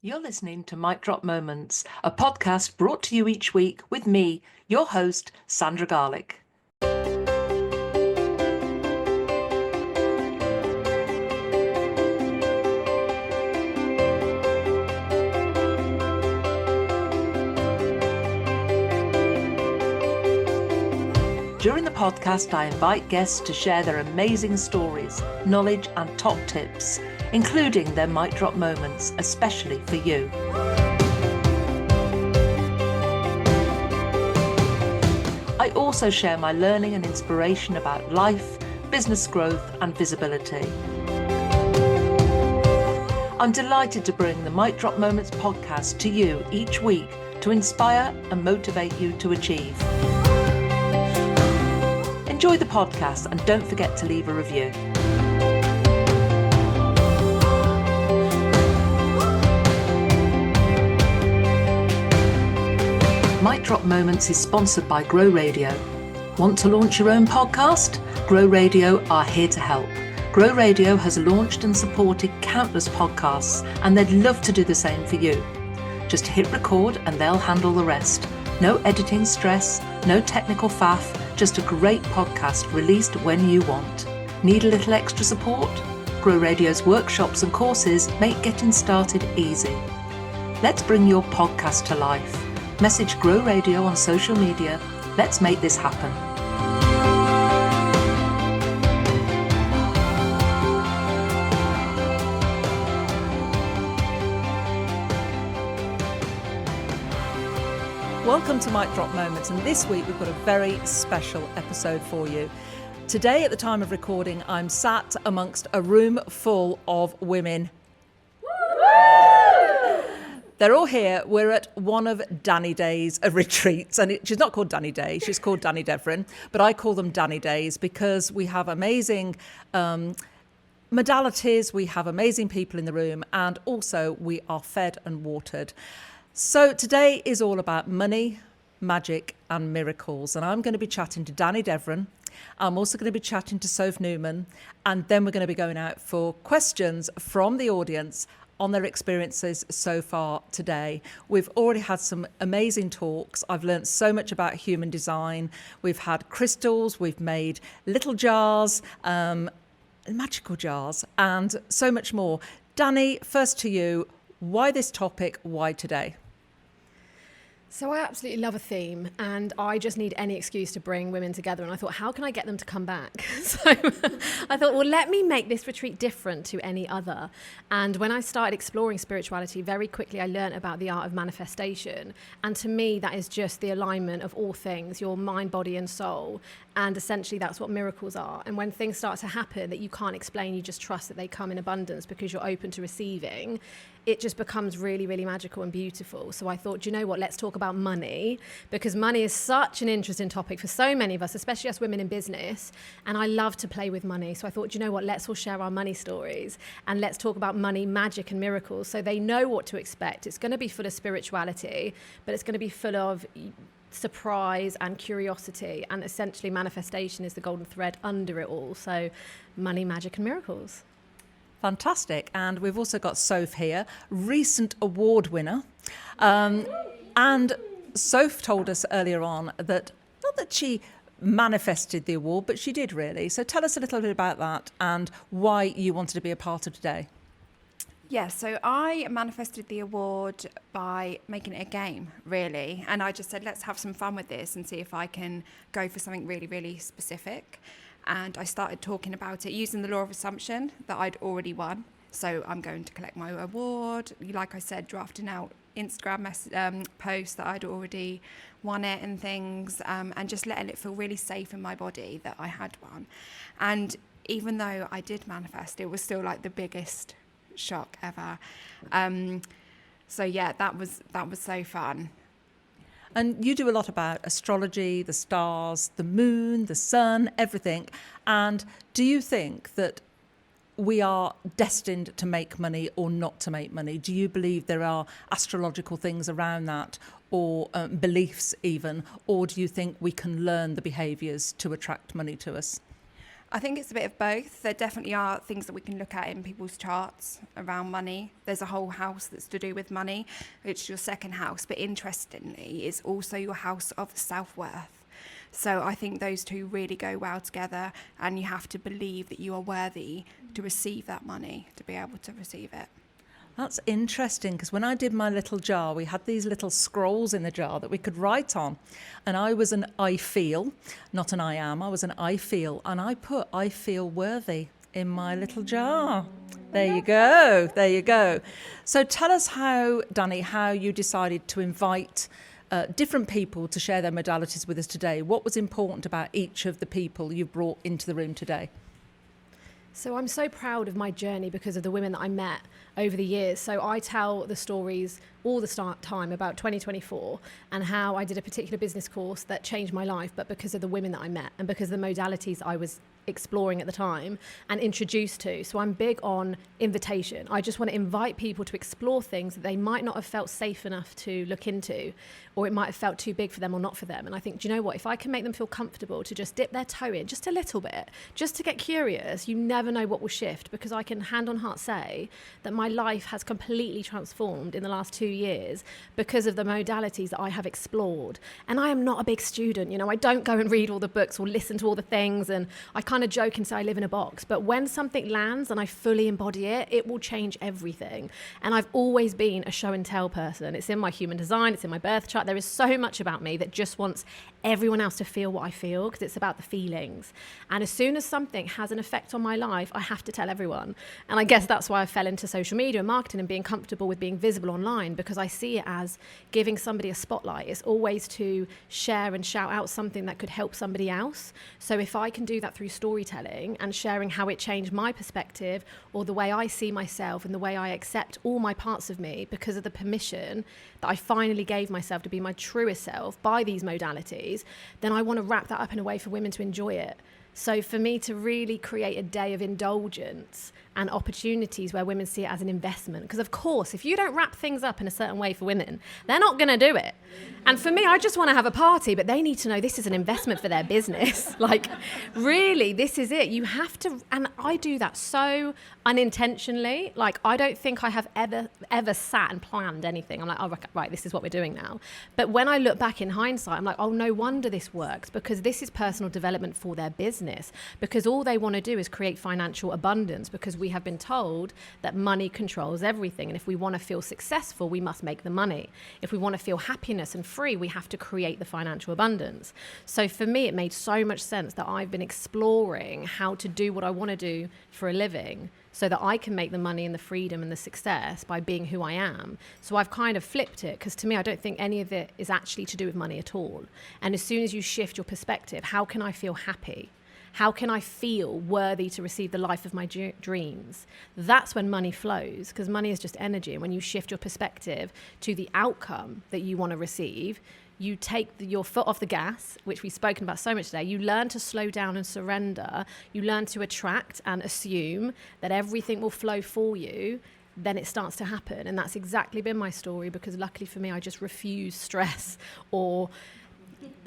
You're listening to Mic Drop Moments, a podcast brought to you each week with me, your host, Sandra Garlick. During the podcast, I invite guests to share their amazing stories, knowledge and top tips, including their mic drop moments, especially for you. I also share my learning and inspiration about life, business growth and visibility. I'm delighted to bring the Mic Drop Moments podcast to you each week to inspire and motivate you to achieve. Enjoy the podcast and don't forget to leave a review. Mic Drop Moments is sponsored by Grow Radio. Want to launch your own podcast? Grow Radio are here to help. Grow Radio has launched and supported countless podcasts, and they'd love to do the same for you. Just hit record and they'll handle the rest. No editing stress, no technical faff, just a great podcast released when you want. Need a little extra support? Grow Radio's workshops and courses make getting started easy. Let's bring your podcast to life. Message Grow Radio on social media. Let's make this happen. Welcome to Mic Drop Moments, and this week we've got a very special episode for you. Today, at the time of recording, I'm sat amongst a room full of women. They're all here. We're at one of Danny Day's retreats, and she's not called Danny Day, she's called Danny Devrin, but I call them Danny Days because we have amazing modalities, we have amazing people in the room, and also we are fed and watered. So today is all about money, magic and miracles, and I'm going to be chatting to Danny Devrin. I'm also going to be chatting to Soph Newman, and then we're going to be going out for questions from the audience on their experiences so far today. We've already had some amazing talks. I've learned so much about human design. We've had crystals, we've made little jars, magical jars, and so much more. Danny, first to you, why this topic, why today? So I absolutely love a theme, and I just need any excuse to bring women together. And I thought, how can I get them to come back? So I thought, well, let me make this retreat different to any other. And when I started exploring spirituality, very quickly I learned about the art of manifestation. And to me, that is just the alignment of all things, your mind, body and soul. And essentially that's what miracles are. And when things start to happen that you can't explain, you just trust that they come in abundance because you're open to receiving, it just becomes really, really magical and beautiful. So I thought, do you know what, let's talk about money, because money is such an interesting topic for so many of us, especially us women in business. And I love to play with money. So I thought, do you know what, let's all share our money stories and let's talk about money, magic and miracles so they know what to expect. It's going to be full of spirituality, but it's going to be full of surprise and curiosity, and essentially manifestation is the golden thread under it all. So money, magic and miracles. Fantastic. And we've also got Soph here, recent award winner. And Soph told us earlier on that, not that she manifested the award, but she did really. So tell us a little bit about that and why you wanted to be a part of today. Yeah, so I manifested the award by making it a game, really. And I just said, let's have some fun with this and see if I can go for something really, really specific. And I started talking about it using the law of assumption that I'd already won. So I'm going to collect my award. Like I said, drafting out Instagram posts that I'd already won it and things, and just letting it feel really safe in my body that I had won. And even though I did manifest, it was still like the biggest shock ever. So yeah, that was so fun. And you do a lot about astrology, the stars, the moon, the sun, everything. And do you think that we are destined to make money or not to make money? Do you believe there are astrological things around that, or beliefs even? Or do you think we can learn the behaviours to attract money to us? I think it's a bit of both. There definitely are things that we can look at in people's charts around money. There's a whole house that's to do with money, which is your second house. But interestingly, it's also your house of self-worth. So I think those two really go well together, and you have to believe that you are worthy to receive that money, to be able to receive it. That's interesting, because when I did my little jar, we had these little scrolls in the jar that we could write on. And I was an I feel, not an I am. I was an I feel. And I put I feel worthy in my little jar. There you go. There you go. So tell us how, Danny, how you decided to invite different people to share their modalities with us today. What was important about each of the people you brought into the room today? So I'm so proud of my journey because of the women that I met over the years. So I tell the stories all the time about 2024 and how I did a particular business course that changed my life, but because of the women that I met and because of the modalities I was exploring at the time and introduced to. So I'm big on invitation. I just want to invite people to explore things that they might not have felt safe enough to look into, or it might have felt too big for them or not for them. And I think, do you know what? If I can make them feel comfortable to just dip their toe in just a little bit, just to get curious, you never know what will shift, because I can hand on heart say that my life has completely transformed in the last 2 years because of the modalities that I have explored. And I am not a big student, I don't go and read all the books or listen to all the things, and I kind of joke and say I live in a box. But when something lands and I fully embody it, it will change everything. And I've always been a show and tell person. It's in my human design, it's in my birth chart. There is so much about me that just wants everyone else to feel what I feel, because it's about the feelings. And as soon as something has an effect on my life, I have to tell everyone. And I guess that's why I fell into social media and marketing and being comfortable with being visible online, because I see it as giving somebody a spotlight. It's always to share and shout out something that could help somebody else. So if I can do that through storytelling and sharing how it changed my perspective, or the way I see myself and the way I accept all my parts of me because of the permission that I finally gave myself to be my truest self by these modalities, then I want to wrap that up in a way for women to enjoy it. So for me to really create a day of indulgence and opportunities where women see it as an investment, because of course, if you don't wrap things up in a certain way for women, they're not going to do it. And for me, I just want to have a party, but they need to know this is an investment for their business. Like, really, this is it. You have to, and I do that so unintentionally. Like, I don't think I have ever sat and planned anything. I'm like, oh, right, this is what we're doing now. But when I look back in hindsight, I'm like, oh, no wonder this works, because this is personal development for their business, because all they want to do is create financial abundance, because we have been told that money controls everything. And if we want to feel successful, we must make the money. If we want to feel happiness and free, we have to create the financial abundance. So for me, it made so much sense that I've been exploring how to do what I want to do for a living, so that I can make the money and the freedom and the success by being who I am. So I've kind of flipped it, because to me, I don't think any of it is actually to do with money at all. And as soon as you shift your perspective, how can I feel happy? How can I feel worthy to receive the life of my dreams? That's when money flows, because money is just energy. And when you shift your perspective to the outcome that you want to receive, you take your foot off the gas, which we've spoken about so much today. You learn to slow down and surrender. You learn to attract and assume that everything will flow for you. Then it starts to happen. And that's exactly been my story, because luckily for me, I just refuse stress or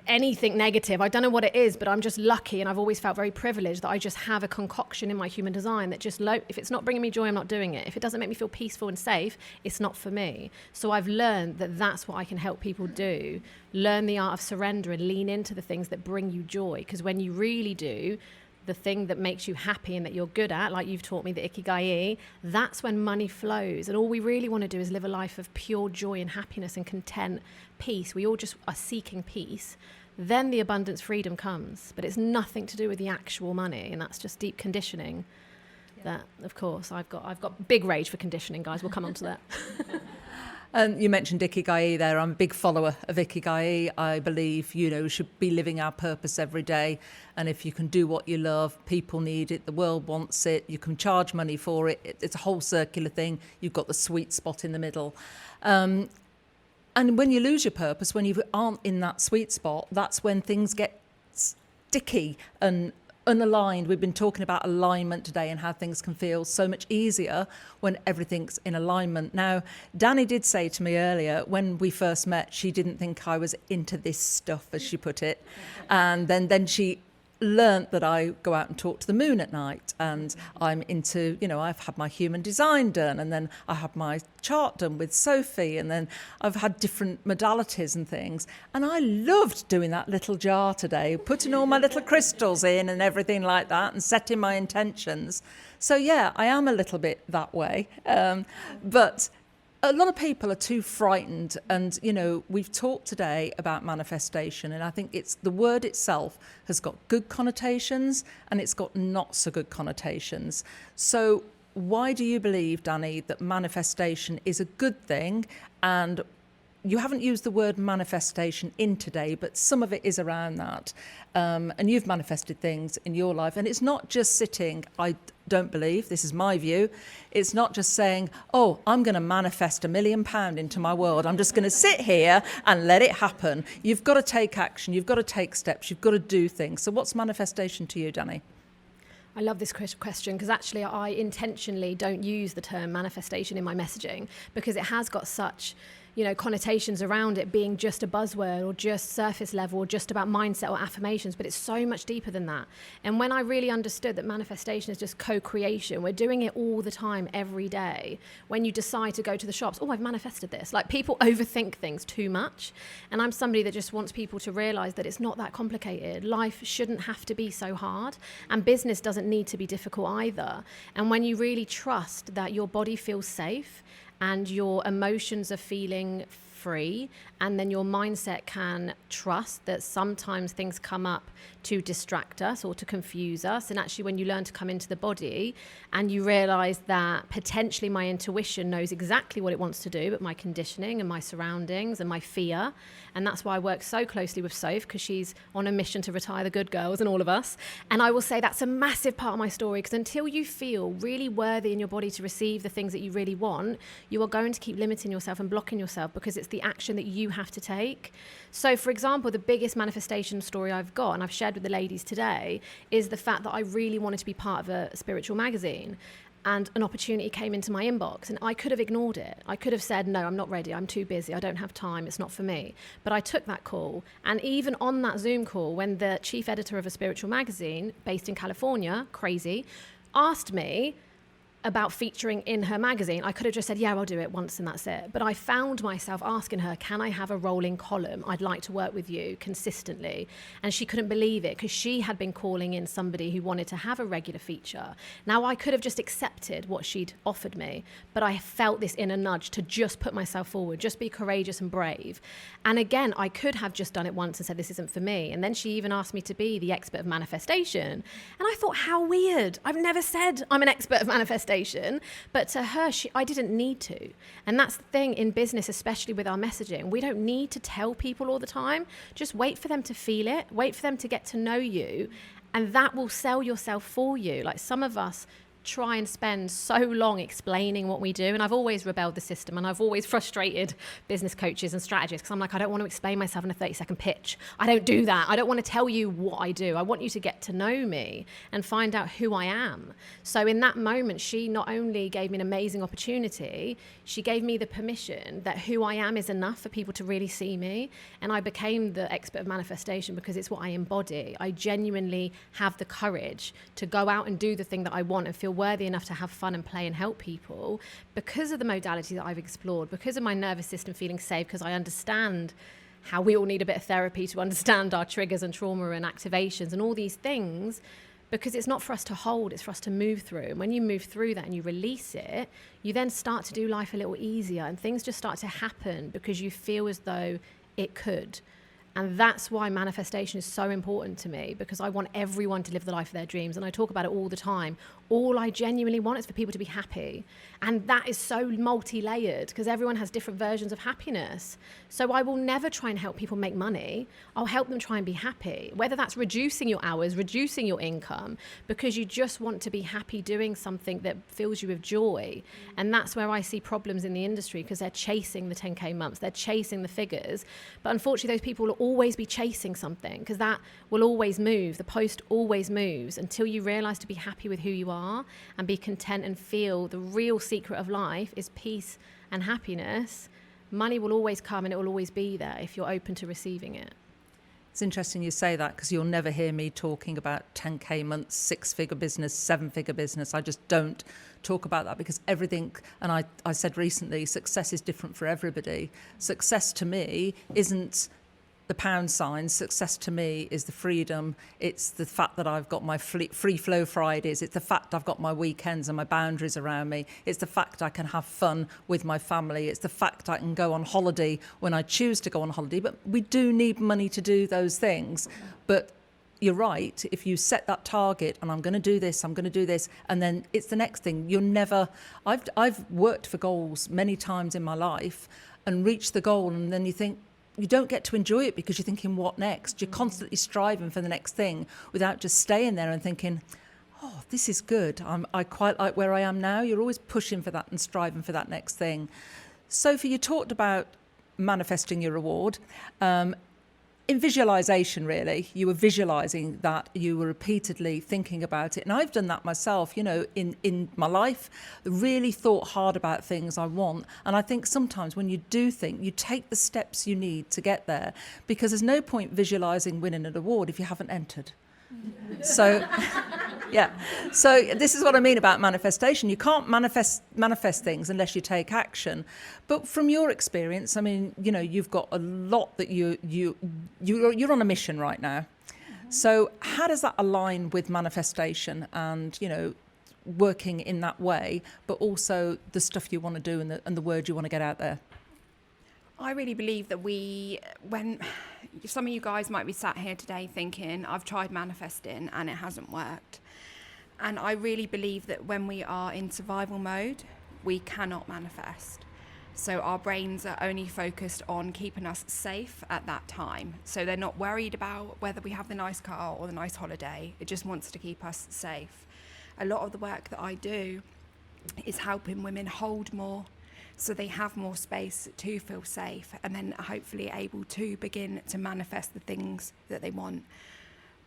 anything negative. I don't know what it is, but I'm just lucky, and I've always felt very privileged that I just have a concoction in my human design that just, if it's not bringing me joy, I'm not doing it. If it doesn't make me feel peaceful and safe, it's not for me. So I've learned that that's what I can help people do. Learn the art of surrender and lean into the things that bring you joy, because when you really do the thing that makes you happy and that you're good at, like you've taught me, the ikigai, that's when money flows. And all we really want to do is live a life of pure joy and happiness and content, peace. We all just are seeking peace. Then the abundance freedom comes, but it's nothing to do with the actual money, and that's just deep conditioning. That, of course, I've got big rage for conditioning, guys. We'll come on to that. And you mentioned Ikigai there. I'm a big follower of Ikigai. I believe, we should be living our purpose every day. And if you can do what you love, people need it, the world wants it, you can charge money for it. It's a whole circular thing. You've got the sweet spot in the middle. And when you lose your purpose, when you aren't in that sweet spot, that's when things get sticky and unaligned. We've been talking about alignment today and how things can feel so much easier when everything's in alignment. Now, Danny did say to me earlier, when we first met, she didn't think I was into this stuff, as she put it. And then she learnt that I go out and talk to the moon at night, and I'm into, I've had my human design done, and then I had my chart done with Sophie, and then I've had different modalities and things. And I loved doing that little jar today, putting all my little crystals in and everything like that, and setting my intentions. So yeah, I am a little bit that way. But a lot of people are too frightened, and we've talked today about manifestation, and I think it's the word itself has got good connotations and it's got not so good connotations. So why do you believe, Danny, that manifestation is a good thing? And you haven't used the word manifestation in today, but some of it is around that. And you've manifested things in your life, and it's not just sitting, I don't believe, this is my view, it's not just saying, oh, I'm going to manifest £1 million into my world. I'm just going to sit here and let it happen. You've got to take action. You've got to take steps. You've got to do things. So what's manifestation to you, Danny? I love this question because actually I intentionally don't use the term manifestation in my messaging because it has got such connotations around it being just a buzzword or just surface level or just about mindset or affirmations, but it's so much deeper than that. And when I really understood that manifestation is just co-creation, we're doing it all the time, every day. When you decide to go to the shops, oh, I've manifested this. Like, people overthink things too much. And I'm somebody that just wants people to realize that it's not that complicated. Life shouldn't have to be so hard, and business doesn't need to be difficult either. And when you really trust that your body feels safe and your emotions are feeling free, and then your mindset can trust that sometimes things come up to distract us or to confuse us. And actually, when you learn to come into the body and you realize that potentially my intuition knows exactly what it wants to do, but my conditioning and my surroundings and my fear. And that's why I work so closely with Soph, because she's on a mission to retire the good girls and all of us. And I will say that's a massive part of my story, because until you feel really worthy in your body to receive the things that you really want, you are going to keep limiting yourself and blocking yourself, because it's the action that you have to take. So, for example, the biggest manifestation story I've got, and I've shared with the ladies today, is the fact that I really wanted to be part of a spiritual magazine. And an opportunity came into my inbox, and I could have ignored it. I could have said, no, I'm not ready. I'm too busy. I don't have time. It's not for me. But I took that call. And even on that Zoom call, when the chief editor of a spiritual magazine based in California, crazy, asked me about featuring in her magazine, I could have just said, yeah, I'll do it once and that's it. But I found myself asking her, can I have a rolling column? I'd like to work with you consistently. And she couldn't believe it, because she had been calling in somebody who wanted to have a regular feature. Now, I could have just accepted what she'd offered me, but I felt this inner nudge to just put myself forward, just be courageous and brave. And again, I could have just done it once and said, this isn't for me. And then she even asked me to be the expert of manifestation. And I thought, how weird. I've never said I'm an expert of manifestation. But to her, I didn't need to. And that's the thing in business, especially with our messaging. We don't need to tell people all the time. Just wait for them to feel it. Wait for them to get to know you. And that will sell yourself for you. Like, some of us try and spend so long explaining what we do. And I've always rebelled the system, and I've always frustrated business coaches and strategists, because I'm like, I don't want to explain myself in a 30-second pitch. I don't do that. I don't want to tell you what I do. I want you to get to know me and find out who I am. So in that moment, she not only gave me an amazing opportunity, she gave me the permission that who I am is enough for people to really see me. And I became the expert of manifestation because it's what I embody. I genuinely have the courage to go out and do the thing that I want and feel worthy enough to have fun and play and help people, because of the modality that I've explored, because of my nervous system feeling safe, because I understand how we all need a bit of therapy to understand our triggers and trauma and activations and all these things, because it's not for us to hold, it's for us to move through. And when you move through that and you release it, you then start to do life a little easier, and things just start to happen because you feel as though it could. And that's why manifestation is so important to me, because I want everyone to live the life of their dreams. And I talk about it all the time. All I genuinely want is for people to be happy. And that is so multi-layered, because everyone has different versions of happiness. So I will never try and help people make money. I'll help them try and be happy, whether that's reducing your hours, reducing your income, because you just want to be happy doing something that fills you with joy. And that's where I see problems in the industry, because they're chasing the 10K months, they're chasing the figures. But unfortunately, those people will always be chasing something, because that will always move. The post always moves until you realize to be happy with who you are and be content and feel the real secret of life is peace and happiness. Money will always come, and it will always be there if you're open to receiving it. It's interesting you say that, because you'll never hear me talking about 10K months, 6-figure business, 7-figure business. I just don't talk about that, because everything, and I said recently, success is different for everybody. Success to me isn't the pound sign. Success to me is the freedom. It's the fact that I've got my free flow Fridays. It's the fact I've got my weekends and my boundaries around me. It's the fact I can have fun with my family. It's the fact I can go on holiday when I choose to go on holiday. But we do need money to do those things. But you're right. If you set that target, and I'm going to do this, and then it's the next thing. You're never. I've worked for goals many times in my life and reached the goal, and then you think, you don't get to enjoy it, because you're thinking, what next? You're constantly striving for the next thing without just staying there and thinking, oh, this is good. I quite like where I am now. You're always pushing for that and striving for that next thing. Sophie, you talked about manifesting your reward. In visualization, really, you were visualizing that, you were repeatedly thinking about it. And I've done that myself, in my life, really thought hard about things I want. And I think sometimes when you do think, you take the steps you need to get there, because there's no point visualizing winning an award if you haven't entered. So, yeah. So this is what I mean about manifestation. You can't manifest things unless you take action. But from your experience, I mean, you've got a lot that you're on a mission right now. So how does that align with manifestation and, working in that way, but also the stuff you want to do and the word you want to get out there? I really believe that when some of you guys might be sat here today thinking, I've tried manifesting and it hasn't worked. And I really believe that when we are in survival mode, we cannot manifest. So our brains are only focused on keeping us safe at that time. So they're not worried about whether we have the nice car or the nice holiday. It just wants to keep us safe. A lot of the work that I do is helping women hold more, so they have more space to feel safe, and then hopefully able to begin to manifest the things that they want.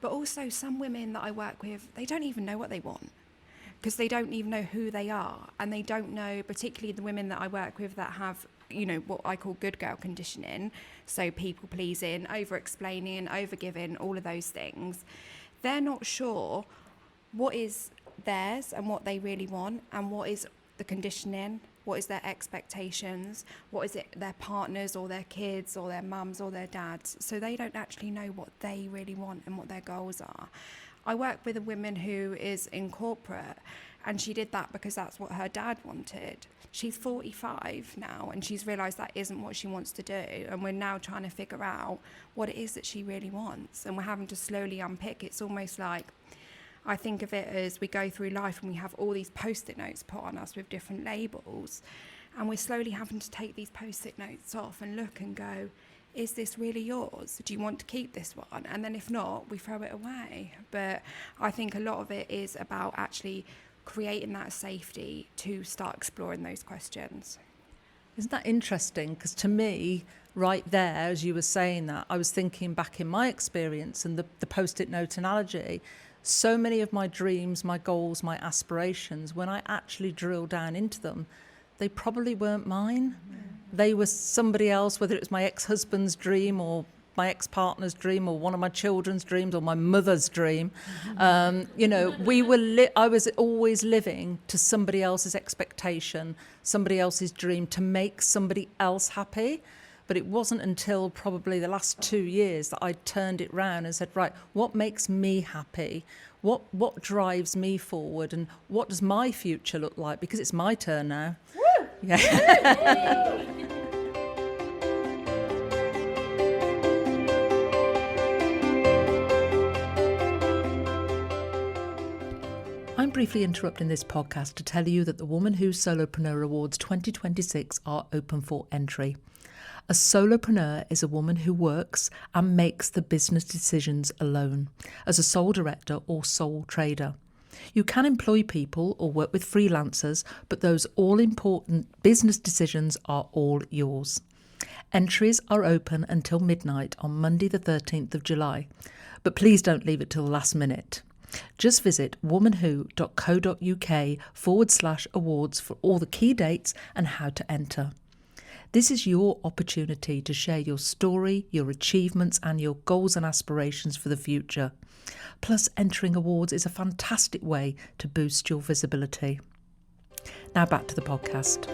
But also some women that I work with, they don't even know what they want, because they don't even know who they are, and they don't know, particularly the women that I work with that have, what I call good girl conditioning, so people pleasing, over explaining, over giving, all of those things. They're not sure what is theirs and what they really want, and what is the conditioning, what is their expectations, what is it their partners or their kids or their mums or their dads. So they don't actually know what they really want and what their goals are. I work with a woman who is in corporate, and she did that because that's what her dad wanted. She's 45 now, and she's realised that isn't what she wants to do, and we're now trying to figure out what it is that she really wants, and we're having to slowly unpick. It's almost like, I think of it as we go through life and we have all these post-it notes put on us with different labels, and we're slowly having to take these post-it notes off and look and go, is this really yours? Do you want to keep this one? And then if not, we throw it away. But I think a lot of it is about actually creating that safety to start exploring those questions. Isn't that interesting? Because to me, right there, as you were saying that, I was thinking back in my experience and the post-it note analogy. So many of my dreams, my goals, my aspirations, when I actually drill down into them, they probably weren't mine. They were somebody else, whether it was my ex-husband's dream or my ex-partner's dream or one of my children's dreams or my mother's dream. I was always living to somebody else's expectation, somebody else's dream, to make somebody else happy. But it wasn't until probably the last 2 years that I turned it round and said, right, what makes me happy? What drives me forward? And what does my future look like? Because it's my turn now. Woo! Yeah. I'm briefly interrupting this podcast to tell you that the Woman Who Solopreneur Awards 2026 are open for entry. A solopreneur is a woman who works and makes the business decisions alone, as a sole director or sole trader. You can employ people or work with freelancers, but those all-important business decisions are all yours. Entries are open until midnight on Monday the 13th of July, but please don't leave it till the last minute. Just visit womanwho.co.uk/awards for all the key dates and how to enter. This is your opportunity to share your story, your achievements, and your goals and aspirations for the future. Plus, entering awards is a fantastic way to boost your visibility. Now back to the podcast.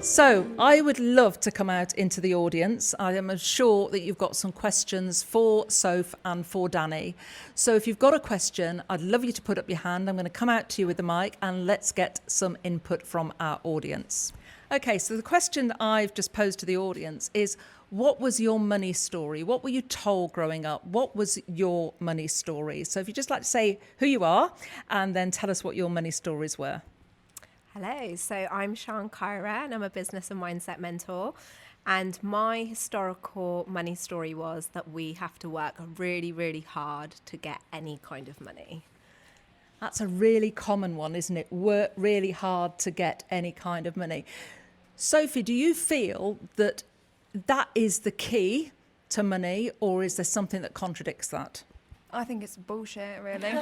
So I would love to come out into the audience. I am sure that you've got some questions for Soph and for Danny. So if you've got a question, I'd love you to put up your hand. I'm going to come out to you with the mic and let's get some input from our audience. Okay, so the question that I've just posed to the audience is, what was your money story? What were you told growing up? What was your money story? So if you'd just like to say who you are and then tell us what your money stories were. Hello, so I'm Sian Kyra and I'm a business and mindset mentor. And my historical money story was that we have to work really, really hard to get any kind of money. That's a really common one, isn't it? Work really hard to get any kind of money. Sophie, do you feel that that is the key to money, or is there something that contradicts that? I think it's bullshit, really.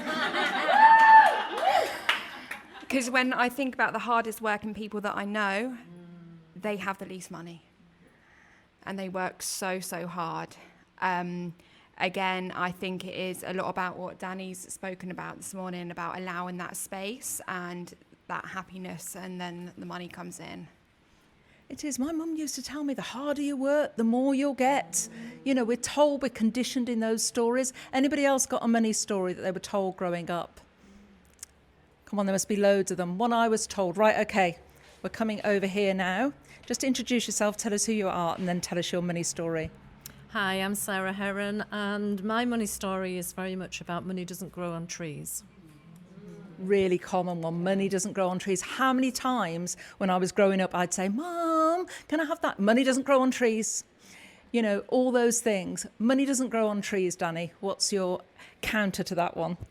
Because when I think about the hardest working people that I know, they have the least money. And they work so, so hard. Again, I think it is a lot about what Danny's spoken about this morning, about allowing that space and that happiness, and then the money comes in. It is. My mum used to tell me the harder you work, the more you'll get. You know, we're told, we're conditioned in those stories. Anybody else got a money story that they were told growing up? Come on, there must be loads of them. One I was told, right, okay, we're coming over here now. Just introduce yourself, tell us who you are, and then tell us your money story. Hi, I'm Sarah Heron, and my money story is very much about money doesn't grow on trees. Really common one. Money doesn't grow on trees. How many times when I was growing up, I'd say, Mum, can I have that? Money doesn't grow on trees. You know, all those things. Money doesn't grow on trees, Danny. What's your counter to that one? Do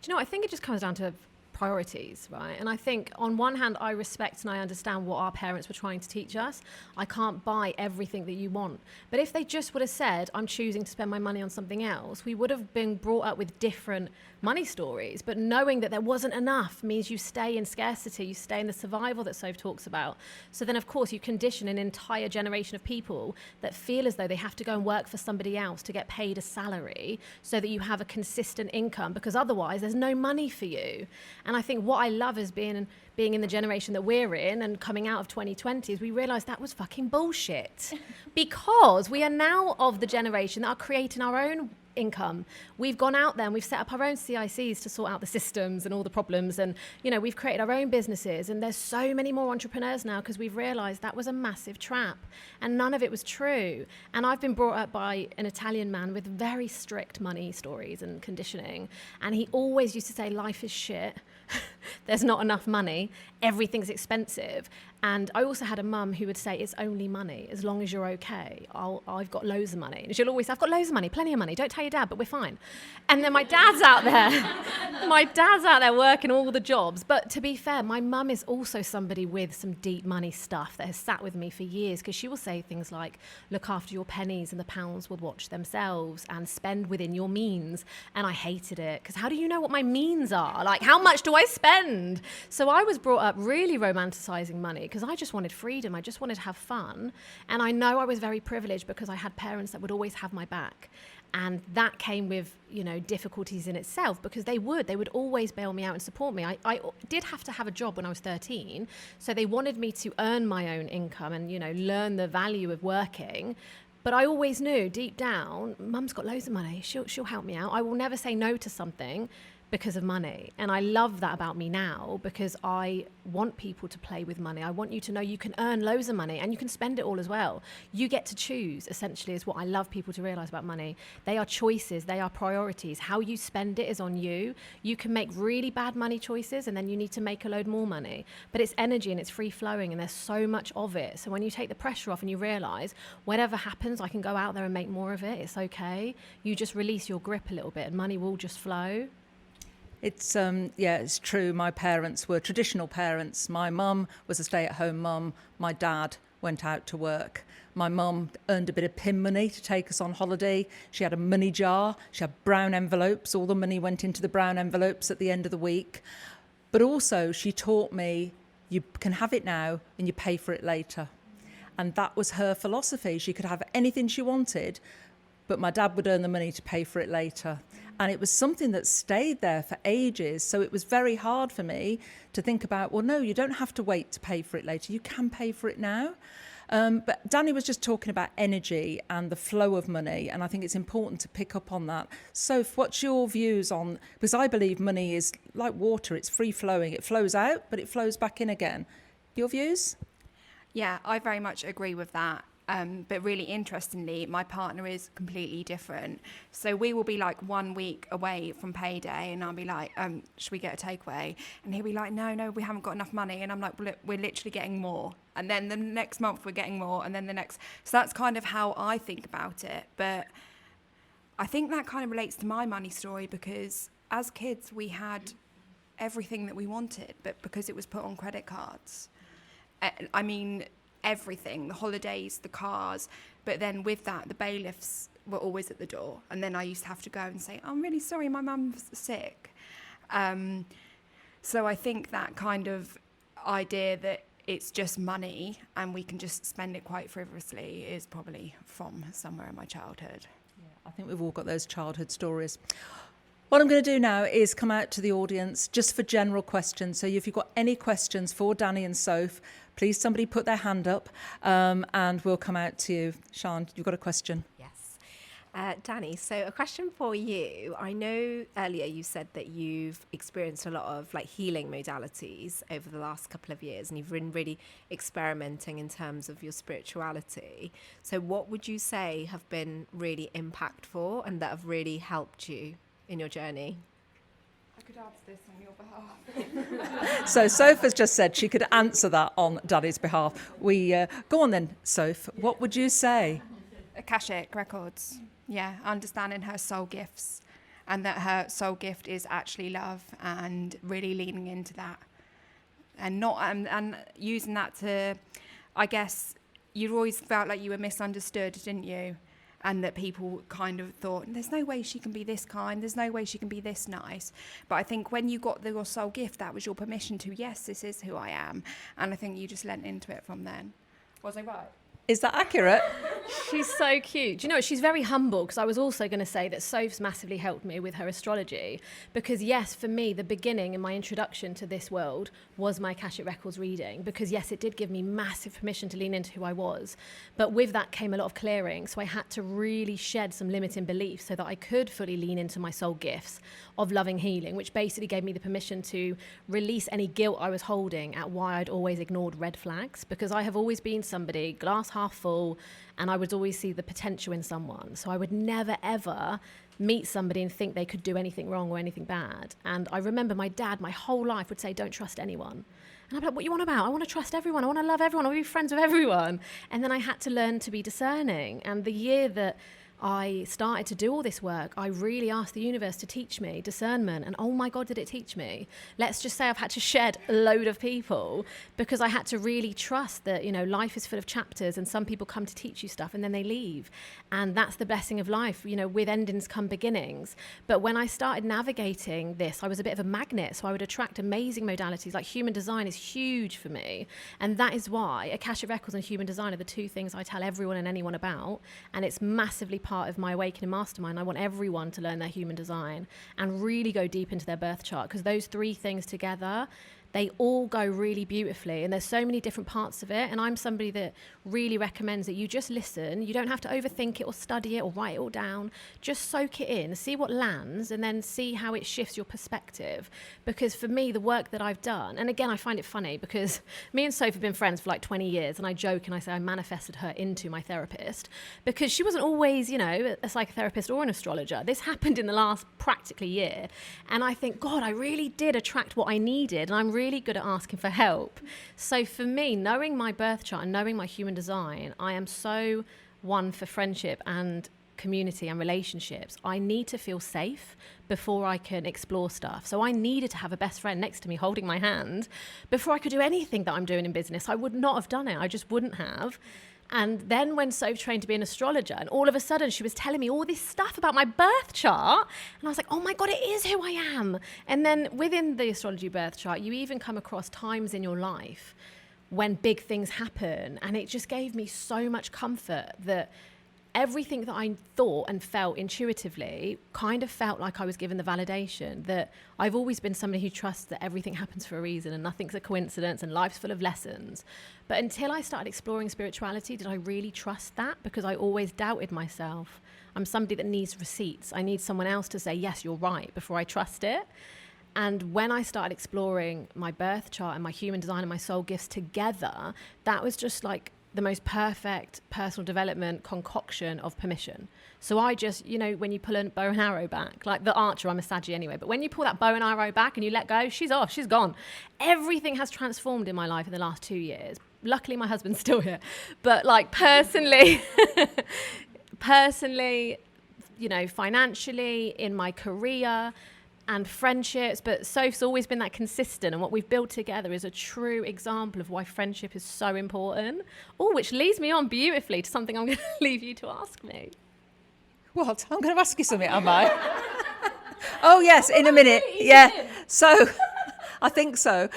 you know, I think it just comes down to priorities, right? And I think on one hand, I respect and I understand what our parents were trying to teach us. I can't buy everything that you want. But if they just would have said, I'm choosing to spend my money on something else, we would have been brought up with different money stories. But knowing that there wasn't enough means you stay in scarcity, you stay in the survival that Soph talks about. So then, of course, you condition an entire generation of people that feel as though they have to go and work for somebody else to get paid a salary so that you have a consistent income, because otherwise there's no money for you. And I think what I love is being in the generation that we're in and coming out of 2020 is we realise that was fucking bullshit. Because we are now of the generation that are creating our own income. We've gone out there and we've set up our own CICs to sort out the systems and all the problems, and you know, we've created our own businesses, and there's so many more entrepreneurs now because we've realized that was a massive trap and none of it was true. And I've been brought up by an Italian man with very strict money stories and conditioning, and he always used to say life is shit. There's not enough money, everything's expensive. And I also had a mum who would say, it's only money, as long as you're okay. I've got loads of money. And she'll always say, I've got loads of money, plenty of money, don't tell your dad, but we're fine. And then my dad's out there working all the jobs. But to be fair, my mum is also somebody with some deep money stuff that has sat with me for years, because she will say things like, look after your pennies and the pounds will watch themselves, and spend within your means. And I hated it, because how do you know what my means are? Like, how much do I spend? So I was brought up really romanticizing money, because I just wanted freedom. I just wanted to have fun. And I know I was very privileged because I had parents that would always have my back. And that came with, you know, difficulties in itself, because they would always bail me out and support me. I did have to have a job when I was 13. So they wanted me to earn my own income and, you know, learn the value of working. But I always knew deep down, Mum's got loads of money. She'll help me out. I will never say no to something because of money. And I love that about me now, because I want people to play with money. I want you to know you can earn loads of money and you can spend it all as well. You get to choose, essentially, is what I love people to realize about money. They are choices, they are priorities. How you spend it is on you. You can make really bad money choices and then you need to make a load more money. But it's energy and it's free flowing and there's so much of it. So when you take the pressure off and you realize whatever happens, I can go out there and make more of it. It's okay. You just release your grip a little bit and money will just flow. It's it's true. My parents were traditional parents. My mum was a stay-at-home mum. My dad went out to work. My mum earned a bit of pin money to take us on holiday. She had a money jar. She had brown envelopes. All the money went into the brown envelopes at the end of the week. But also she taught me you can have it now and you pay for it later. And that was her philosophy. She could have anything she wanted, but my dad would earn the money to pay for it later. And it was something that stayed there for ages. So it was very hard for me to think about, well, no, you don't have to wait to pay for it later. You can pay for it now. But Danny was just talking about energy and the flow of money, and I think it's important to pick up on that. So what's your views on, because I believe money is like water, it's free flowing. It flows out, but it flows back in again. Your views? Yeah, I very much agree with that. But really interestingly, my partner is completely different. So we will be like 1 week away from payday and I'll be like, should we get a takeaway? And he'll be like, no, we haven't got enough money. And I'm like, well, we're literally getting more. And then the next month we're getting more. And then the next. So that's kind of how I think about it. But I think that kind of relates to my money story, because as kids we had everything that we wanted, but because it was put on credit cards. I mean, everything, the holidays, the cars, but then with that the bailiffs were always at the door, and then I used to have to go and say, I'm really sorry, my mum's sick. So I think that kind of idea that it's just money and we can just spend it quite frivolously is probably from somewhere in my childhood. Yeah, I think we've all got those childhood stories. What I'm going to do now is come out to the audience just for general questions. So if you've got any questions for Danny and Soph, please somebody put their hand up and we'll come out to you. Sian, you've got a question? Yes. Danny, so a question for you. I know earlier you said that you've experienced a lot of like healing modalities over the last couple of years, and you've been really experimenting in terms of your spirituality. So what would you say have been really impactful and that have really helped you in your journey? I could answer this on your behalf. So Soph has just said she could answer that on Danny's behalf. Go on then, Soph. What would you say? Akashic records. Yeah, understanding her soul gifts, and that her soul gift is actually love, and really leaning into that, and not and using that to, I guess, you always felt like you were misunderstood, didn't you? And that people kind of thought, there's no way she can be this kind, there's no way she can be this nice. But I think when you got your soul gift, that was your permission to, yes, this is who I am. And I think you just lent into it from then. Was I right? Is that accurate? She's so cute. Do you know, she's very humble, because I was also going to say that Soph's massively helped me with her astrology, because yes, for me, the beginning and my introduction to this world was my Akashic Records reading, because yes, it did give me massive permission to lean into who I was. But with that came a lot of clearing. So I had to really shed some limiting beliefs so that I could fully lean into my soul gifts of loving healing, which basically gave me the permission to release any guilt I was holding at why I'd always ignored red flags, because I have always been somebody, glass half full, and I would always see the potential in someone. So I would never, ever meet somebody and think they could do anything wrong or anything bad. And I remember my dad, my whole life, would say, don't trust anyone. And I'm like, what you want about? I want to trust everyone. I want to love everyone. I want to be friends with everyone. And then I had to learn to be discerning. And the year that I started to do all this work, I really asked the universe to teach me discernment, and oh my God, did it teach me. Let's just say I've had to shed a load of people, because I had to really trust that, you know, life is full of chapters, and some people come to teach you stuff and then they leave. And that's the blessing of life, you know, with endings come beginnings. But when I started navigating this, I was a bit of a magnet, so I would attract amazing modalities. Like human design is huge for me, and that is why Akashic Records and human design are the two things I tell everyone and anyone about, and it's massively part of my Awakening Mastermind. I want everyone to learn their human design and really go deep into their birth chart, because those three things together, they all go really beautifully, and there's so many different parts of it. And I'm somebody that really recommends that you just listen. You don't have to overthink it or study it or write it all down. Just soak it in, see what lands, and then see how it shifts your perspective. Because for me, the work that I've done, and again, I find it funny because me and Soph have been friends for like 20 years, and I joke and I say I manifested her into my therapist, because she wasn't always, you know, a psychotherapist or an astrologer. This happened in the last practically year. And I think, God, I really did attract what I needed, and I'm really good at asking for help. So for me, knowing my birth chart and knowing my human design, I am so one for friendship and community and relationships. I need to feel safe before I can explore stuff. So I needed to have a best friend next to me holding my hand before I could do anything that I'm doing in business. I would not have done it. I just wouldn't have. And then when Soph trained to be an astrologer, and all of a sudden she was telling me all this stuff about my birth chart, and I was like, oh my God, it is who I am. And then within the astrology birth chart, you even come across times in your life when big things happen. And it just gave me so much comfort that everything that I thought and felt intuitively kind of felt like I was given the validation that I've always been somebody who trusts that everything happens for a reason and nothing's a coincidence and life's full of lessons. But until I started exploring spirituality, did I really trust that? Because I always doubted myself. I'm somebody that needs receipts. I need someone else to say, yes, you're right, before I trust it. And when I started exploring my birth chart and my human design and my soul gifts together, that was just like the most perfect personal development concoction of permission. So I just, when you pull a bow and arrow back, like the archer, I'm a Saggy anyway, but when you pull that bow and arrow back and you let go, she's off, she's gone. Everything has transformed in my life in the last 2 years. Luckily, my husband's still here. But like personally, financially, in my career, and friendships, but Soph's always been that consistent, and what we've built together is a true example of why friendship is so important. Which leads me on beautifully to something I'm going to leave you to ask me. What? I'm going to ask you something, am I? Oh, yes, in a minute. Yeah. So, I think so.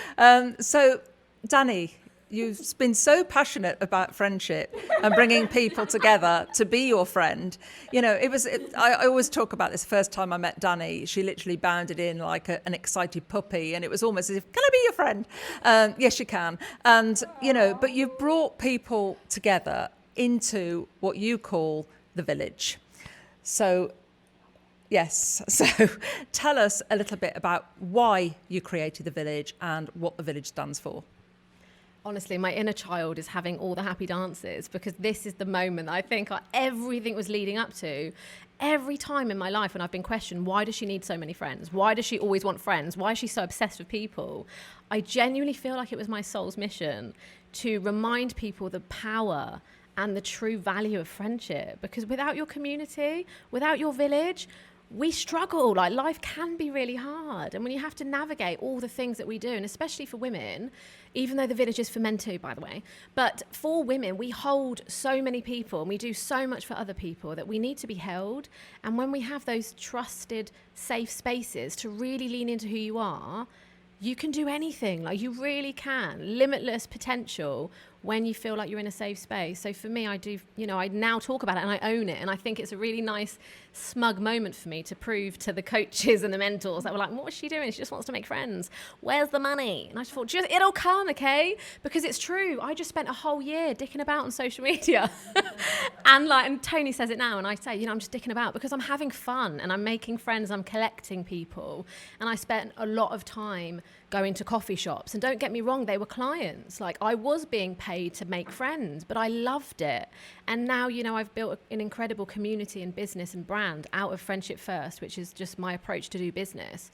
So, Danny, you've been so passionate about friendship and bringing people together to be your friend. I always talk about this. First time I met Danny, she literally bounded in like an excited puppy, and it was almost as if, can I be your friend? Yes, you can. And, but you've brought people together into what you call the village. So, yes. So tell us a little bit about why you created the village and what the village stands for. Honestly, my inner child is having all the happy dances, because this is the moment that I think everything was leading up to. Every time in my life when I've been questioned, why does she need so many friends? Why does she always want friends? Why is she so obsessed with people? I genuinely feel like it was my soul's mission to remind people the power and the true value of friendship. Because without your community, without your village, we struggle. Like, life can be really hard. And when you have to navigate all the things that we do, and especially for women, even though the village is for men too, by the way, but for women, we hold so many people and we do so much for other people that we need to be held. And when we have those trusted, safe spaces to really lean into who you are, you can do anything. Like, you really can. Limitless potential when you feel like you're in a safe space. So for me, I do, I now talk about it and I own it. And I think it's a really nice, smug moment for me to prove to the coaches and the mentors that were like, what was she doing? She just wants to make friends. Where's the money? And I just thought, it'll come, okay? Because it's true. I just spent a whole year dicking about on social media. and Tony says it now. And I say, I'm just dicking about because I'm having fun and I'm making friends. I'm collecting people. And I spent a lot of time going to coffee shops. And don't get me wrong, they were clients. Like, I was being paid to make friends, but I loved it. And now, I've built an incredible community and business and brand out of friendship first, which is just my approach to do business.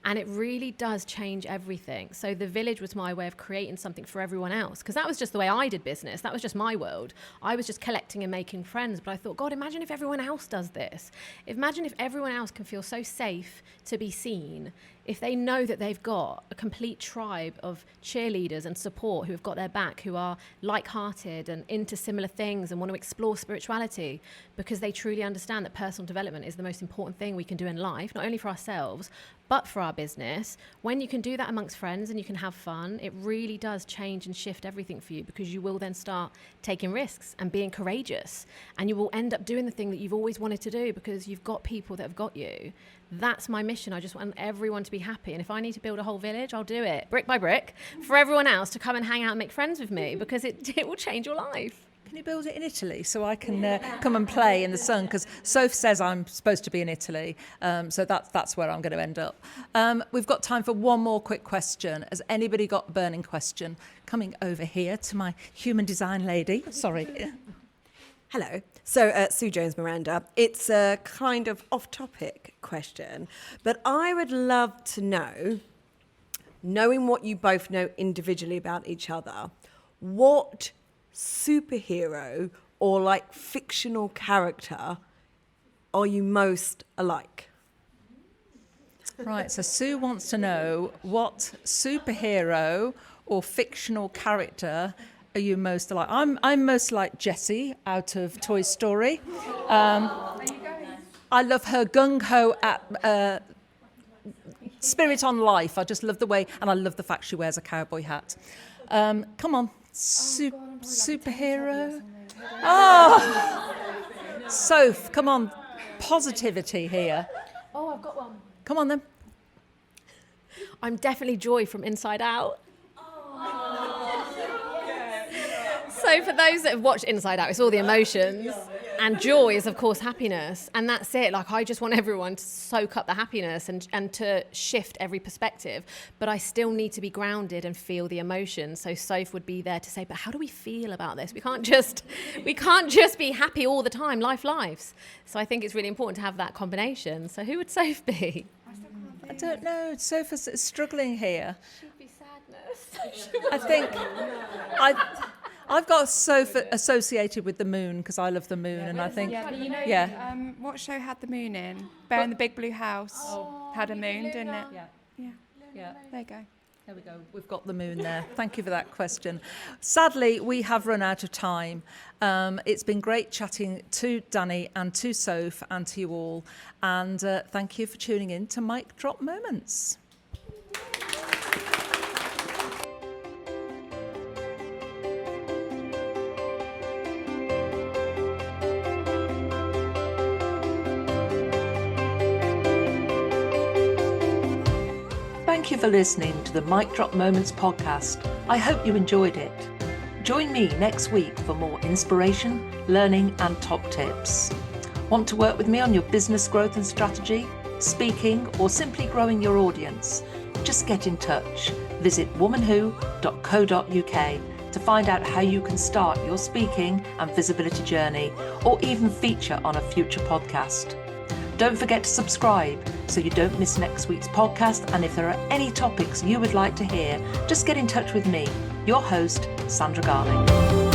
And it really does change everything. So the village was my way of creating something for everyone else, because that was just the way I did business. That was just my world. I was just collecting and making friends. But I thought, God, imagine if everyone else does this. Imagine if everyone else can feel so safe to be seen, if they know that they've got a complete tribe of cheerleaders and support who have got their back, who are like-hearted and into similar things and want to explore spirituality, because they truly understand that personal development is the most important thing we can do in life, not only for ourselves, but for our business. When you can do that amongst friends and you can have fun, it really does change and shift everything for you, because you will then start taking risks and being courageous, and you will end up doing the thing that you've always wanted to do because you've got people that have got you. That's my mission. I just want everyone to be happy. And if I need to build a whole village, I'll do it brick by brick for everyone else to come and hang out and make friends with me, because it will change your life. Can you build it in Italy so I can come and play in the sun? Because Soph says I'm supposed to be in Italy, so that's where I'm going to end up. We've got time for one more quick question. Has anybody got a burning question? Coming over here to my human design lady. Sorry. Hello. So, Sue Jones-Miranda, it's a kind of off-topic question, but I would love to know, knowing what you both know individually about each other, what superhero or like fictional character are you most alike? Right, so Sue wants to know what superhero or fictional character are you most like? I'm most like Jessie out of Toy Story. I love her gung-ho at spirit on life. I just love the way, and I love the fact she wears a cowboy hat. Come on, superhero. Oh, Soph, come on, positivity here. Oh, I've got one. Come on then. I'm definitely Joy from Inside Out. So for those that have watched Inside Out, it's all the emotions. And joy is, of course, happiness. And that's it. Like, I just want everyone to soak up the happiness and to shift every perspective. But I still need to be grounded and feel the emotions. So Soph would be there to say, but how do we feel about this? We can't just be happy all the time. Life lives. So I think it's really important to have that combination. So who would Soph be? I don't know. Soph is struggling here. Should be sadness. I think I've got Soph associated with the moon because I love the moon, and I think What show had the moon in? Bear in the Big Blue House had a moon, didn't it? Yeah. There you go. There we go. We've got the moon there. Thank you for that question. Sadly, we have run out of time. It's been great chatting to Danny and to Soph and to you all. And thank you for tuning in to Mic Drop Moments. Thank you for listening to the Mic Drop Moments podcast. I hope you enjoyed it. Join me next week for more inspiration, learning and top tips. Want to work with me on your business growth and strategy, speaking, or simply growing your audience? Just get in touch. Visit womanwho.co.uk to find out how you can start your speaking and visibility journey, or even feature on a future podcast. Don't forget to subscribe so you don't miss next week's podcast. And if there are any topics you would like to hear, just get in touch with me, your host, Sandra Garlick.